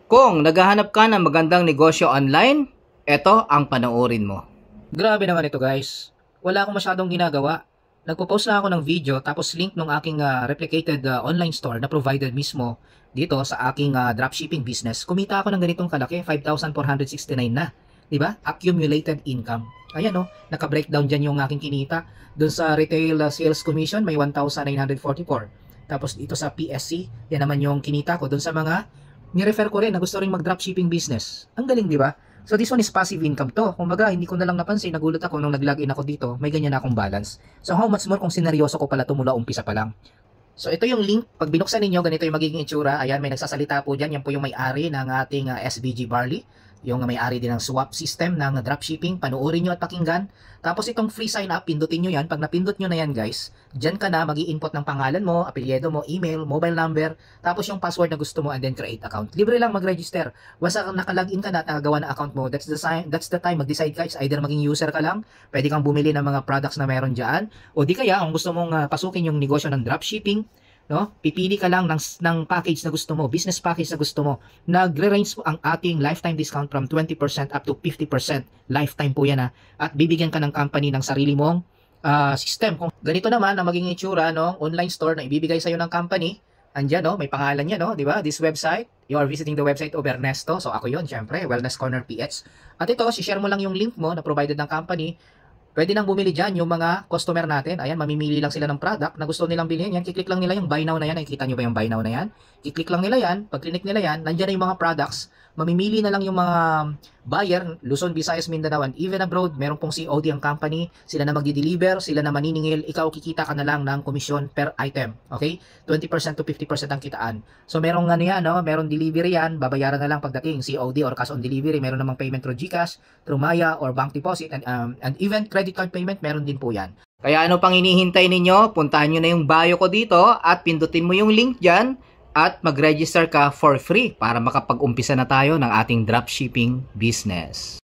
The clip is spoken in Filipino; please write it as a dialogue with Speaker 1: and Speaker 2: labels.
Speaker 1: Kung naghahanap ka ng magandang negosyo online, ito ang panoorin mo.
Speaker 2: Grabe naman ito guys. Wala akong masyadong ginagawa. Nagpo-post na ako ng video tapos link ng aking replicated online store na provided mismo dito sa aking dropshipping business. Kumita ako ng ganitong kalaki, 5,469 na. 'Di ba? Accumulated income. Ayan naka-breakdown diyan yung aking kinita. Doon sa retail sales commission may 1,944. Tapos dito sa PSC, yan naman yung kinita ko doon sa mga ni-refer ko rin na gusto rin mag-dropshipping business. Ang galing, di ba? So this one is passive income to. Kumbaga, hindi ko na lang napansin, nagulat ako nung nag-login ako dito, may ganyan na akong balance. So how much more kung sineryoso ko pala ito mula umpisa pa lang. So ito yung link, pag binuksan ninyo, ganito yung magiging itsura. Ayan, may nagsasalita po dyan, yan po yung may-ari ng ating SBG Barley. Yung may-ari din ng swap system ng dropshipping, panuorin nyo at pakinggan. Tapos itong free sign up, pindutin nyo yan. Pag napindot nyo na yan guys, dyan ka na mag-i-input ng pangalan mo, apelyido mo, email, mobile number, tapos yung password na gusto mo and then create account. Libre lang mag-register. Basta nakalagin ka na at nakagawa na account mo, that's the time mag-decide ka. Either maging user ka lang, pwede kang bumili ng mga products na meron dyan, o di kaya kung gusto mong pasukin yung negosyo ng dropshipping, pipili ka lang ng package na gusto mo, business package na gusto mo. Nagre-range po ang ating lifetime discount from 20% up to 50%. Lifetime po yan At bibigyan ka ng company ng sarili mong system. Kung ganito naman ang maging itsura online store na ibibigay sa iyo ng company, andyan may pangalan niya di ba? This website, you are visiting the website of Ernesto. So ako yon, syempre, Wellness Corner PH. At ito, share mo lang yung link mo na provided ng company. Pwede nang bumili dyan yung mga customer natin. Ayan, mamimili lang sila ng product na gusto nilang bilhin. Yan, kiklik lang nila yung buy now na yan. Nakikita nyo ba yung buy now na yan? Kiklik lang nila yan. Pag klinik nila yan, nandyan na yung mga products. Mamimili na lang yung mga buyer, Luzon, Visayas, Mindanao, and even abroad. Meron pong COD ang company. Sila na magdi-deliver, sila na maniningil. Ikaw, kikita ka na lang ng komisyon per item. Okay? 20% to 50% ang kitaan. So, merong merong delivery yan. Babayaran na lang pagdating COD or cash on delivery. Meron namang payment through GCash, through Maya, or bank deposit, and even credit card payment, meron din po yan.
Speaker 1: Kaya ano pang hinihintay ninyo? Puntahan nyo na yung bio ko dito at pindutin mo yung link dyan at mag-register ka for free para makapag-umpisa na tayo ng ating dropshipping business.